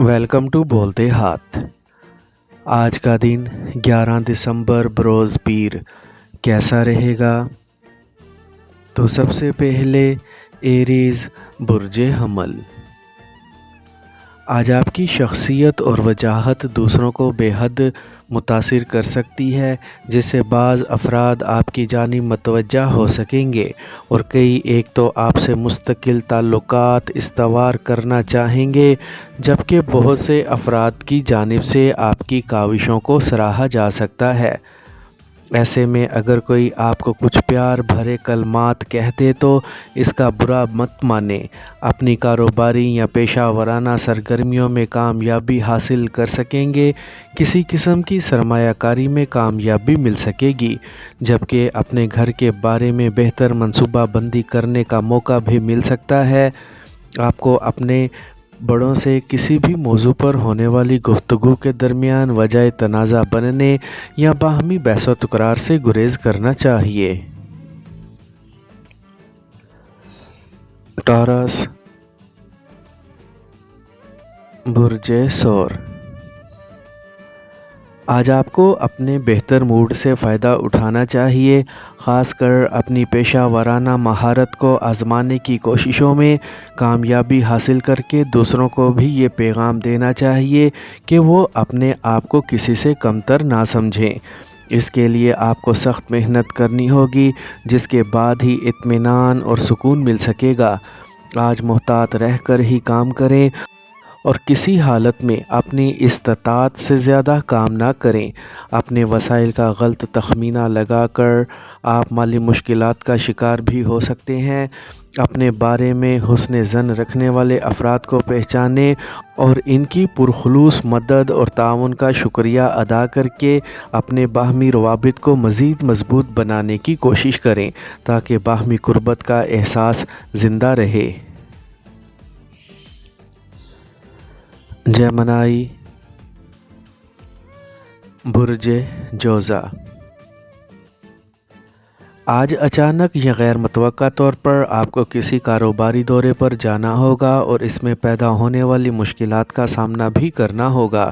Welcome to بولتے ہاتھ۔ آج کا دن 11 دسمبر بروز پیر کیسا رہے گا؟ تو سب سے پہلے ایریز برج حمل۔ آج آپ کی شخصیت اور وجاہت دوسروں کو بے حد متاثر کر سکتی ہے، جس سے بعض افراد آپ کی جانب متوجہ ہو سکیں گے اور کئی ایک تو آپ سے مستقل تعلقات استوار کرنا چاہیں گے، جبکہ بہت سے افراد کی جانب سے آپ کی کاوشوں کو سراہا جا سکتا ہے۔ ایسے میں اگر کوئی آپ کو کچھ پیار بھرے کلمات کہہ دے تو اس کا برا مت مانیں۔ اپنی کاروباری یا پیشہ ورانہ سرگرمیوں میں کامیابی حاصل کر سکیں گے، کسی قسم کی سرمایہ کاری میں کامیابی مل سکے گی، جبکہ اپنے گھر کے بارے میں بہتر منصوبہ بندی کرنے کا موقع بھی مل سکتا ہے۔ آپ کو اپنے بڑوں سے کسی بھی موضوع پر ہونے والی گفتگو کے درمیان وجہ تنازع بننے یا باہمی بحث و تکرار سے گریز کرنا چاہیے۔ ٹارس برج ثور۔ آج آپ کو اپنے بہتر موڈ سے فائدہ اٹھانا چاہیے، خاص کر اپنی پیشہ ورانہ مہارت کو آزمانے کی کوششوں میں کامیابی حاصل کر کے دوسروں کو بھی یہ پیغام دینا چاہیے کہ وہ اپنے آپ کو کسی سے کمتر نہ سمجھیں۔ اس کے لیے آپ کو سخت محنت کرنی ہوگی، جس کے بعد ہی اطمینان اور سکون مل سکے گا۔ آج محتاط رہ کر ہی کام کریں اور کسی حالت میں اپنی استطاعت سے زیادہ کام نہ کریں۔ اپنے وسائل کا غلط تخمینہ لگا کر آپ مالی مشکلات کا شکار بھی ہو سکتے ہیں۔ اپنے بارے میں حسن ظن رکھنے والے افراد کو پہچانیں اور ان کی پرخلوص مدد اور تعاون کا شکریہ ادا کر کے اپنے باہمی روابط کو مزید مضبوط بنانے کی کوشش کریں، تاکہ باہمی قربت کا احساس زندہ رہے۔ جیمنائی برج جوزا۔ آج اچانک یا غیر متوقع طور پر آپ کو کسی کاروباری دورے پر جانا ہوگا اور اس میں پیدا ہونے والی مشکلات کا سامنا بھی کرنا ہوگا،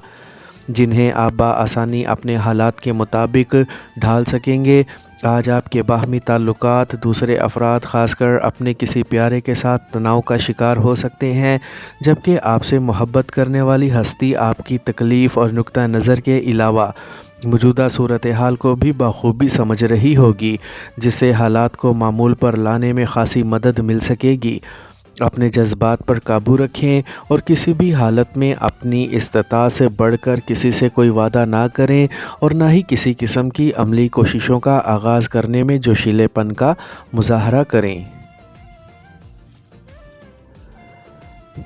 جنہیں آپ بآسانی اپنے حالات کے مطابق ڈھال سکیں گے۔ آج آپ کے باہمی تعلقات دوسرے افراد، خاص کر اپنے کسی پیارے کے ساتھ تناؤ کا شکار ہو سکتے ہیں، جبکہ آپ سے محبت کرنے والی ہستی آپ کی تکلیف اور نقطہ نظر کے علاوہ موجودہ صورتحال کو بھی بخوبی سمجھ رہی ہوگی، جس سے حالات کو معمول پر لانے میں خاصی مدد مل سکے گی۔ اپنے جذبات پر قابو رکھیں اور کسی بھی حالت میں اپنی استطاعت سے بڑھ کر کسی سے کوئی وعدہ نہ کریں اور نہ ہی کسی قسم کی عملی کوششوں کا آغاز کرنے میں جوشیلے پن کا مظاہرہ کریں۔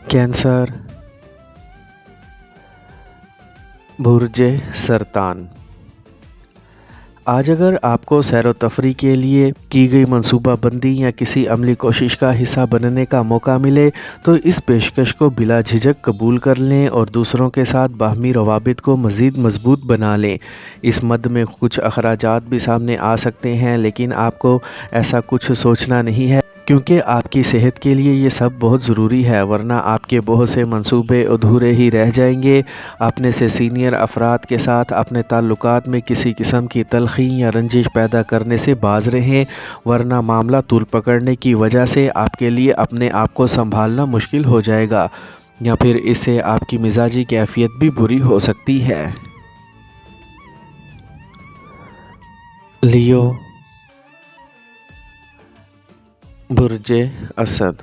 کینسر برج سرطان۔ آج اگر آپ کو سیر و تفریح کے لیے کی گئی منصوبہ بندی یا کسی عملی کوشش کا حصہ بننے کا موقع ملے تو اس پیشکش کو بلا جھجک قبول کر لیں اور دوسروں کے ساتھ باہمی روابط کو مزید مضبوط بنا لیں۔ اس مد میں کچھ اخراجات بھی سامنے آ سکتے ہیں، لیکن آپ کو ایسا کچھ سوچنا نہیں ہے، کیونکہ آپ کی صحت کے لیے یہ سب بہت ضروری ہے، ورنہ آپ کے بہت سے منصوبے ادھورے ہی رہ جائیں گے۔ اپنے سے سینئر افراد کے ساتھ اپنے تعلقات میں کسی قسم کی تلخی یا رنجش پیدا کرنے سے باز رہیں، ورنہ معاملہ طول پکڑنے کی وجہ سے آپ کے لیے اپنے آپ کو سنبھالنا مشکل ہو جائے گا، یا پھر اس سے آپ کی مزاجی کیفیت بھی بری ہو سکتی ہے۔ لیو برج اسد۔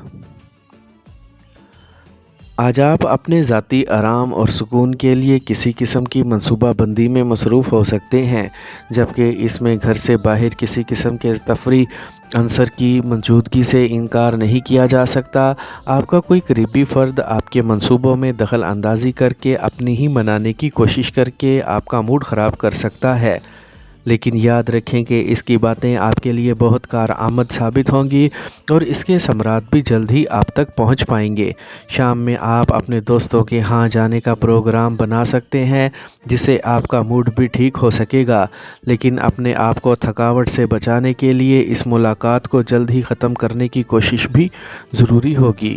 آج آپ اپنے ذاتی آرام اور سکون کے لیے کسی قسم کی منصوبہ بندی میں مصروف ہو سکتے ہیں، جبکہ اس میں گھر سے باہر کسی قسم کے تفریح عنصر کی موجودگی سے انکار نہیں کیا جا سکتا۔ آپ کا کوئی قریبی فرد آپ کے منصوبوں میں دخل اندازی کر کے اپنی ہی منانے کی کوشش کر کے آپ کا موڈ خراب کر سکتا ہے، لیکن یاد رکھیں کہ اس کی باتیں آپ کے لیے بہت کارآمد ثابت ہوں گی اور اس کے ثمرات بھی جلد ہی آپ تک پہنچ پائیں گے۔ شام میں آپ اپنے دوستوں کے ہاں جانے کا پروگرام بنا سکتے ہیں، جس سے آپ کا موڈ بھی ٹھیک ہو سکے گا، لیکن اپنے آپ کو تھکاوٹ سے بچانے کے لیے اس ملاقات کو جلد ہی ختم کرنے کی کوشش بھی ضروری ہوگی۔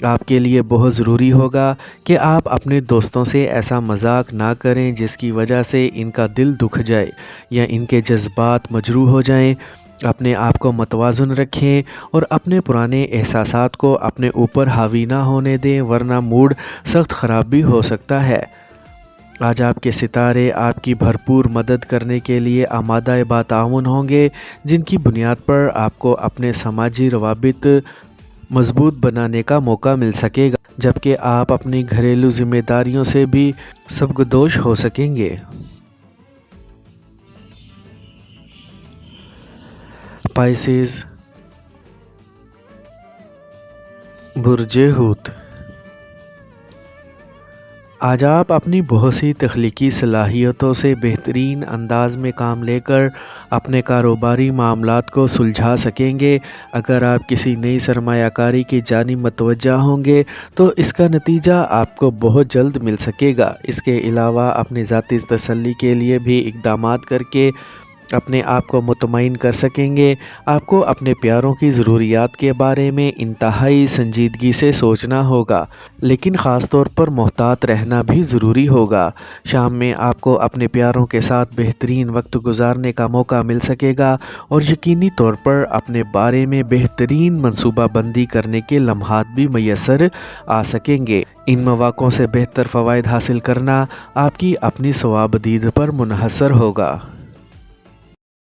آپ کے لیے بہت ضروری ہوگا کہ آپ اپنے دوستوں سے ایسا مذاق نہ کریں جس کی وجہ سے ان کا دل دکھ جائے یا ان کے جذبات مجروح ہو جائیں۔ اپنے آپ کو متوازن رکھیں اور اپنے پرانے احساسات کو اپنے اوپر حاوی نہ ہونے دیں، ورنہ موڈ سخت خراب بھی ہو سکتا ہے۔ آج آپ کے ستارے آپ کی بھرپور مدد کرنے کے لیے آمادہ باتعاون ہوں گے، جن کی بنیاد پر آپ کو اپنے سماجی روابط مضبوط بنانے کا موقع مل سکے گا، جبکہ آپ اپنی گھریلو ذمہ داریوں سے بھی سبکدوش ہو سکیں گے۔ پائسیز، برج حوت۔ آج آپ اپنی بہت سی تخلیقی صلاحیتوں سے بہترین انداز میں کام لے کر اپنے کاروباری معاملات کو سلجھا سکیں گے۔ اگر آپ کسی نئی سرمایہ کاری کی جانب متوجہ ہوں گے تو اس کا نتیجہ آپ کو بہت جلد مل سکے گا۔ اس کے علاوہ اپنی ذاتی تسلی کے لیے بھی اقدامات کر کے اپنے آپ کو مطمئن کر سکیں گے۔ آپ کو اپنے پیاروں کی ضروریات کے بارے میں انتہائی سنجیدگی سے سوچنا ہوگا، لیکن خاص طور پر محتاط رہنا بھی ضروری ہوگا۔ شام میں آپ کو اپنے پیاروں کے ساتھ بہترین وقت گزارنے کا موقع مل سکے گا اور یقینی طور پر اپنے بارے میں بہترین منصوبہ بندی کرنے کے لمحات بھی میسر آ سکیں گے۔ ان مواقعوں سے بہتر فوائد حاصل کرنا آپ کی اپنی ثوابدید پر منحصر ہوگا۔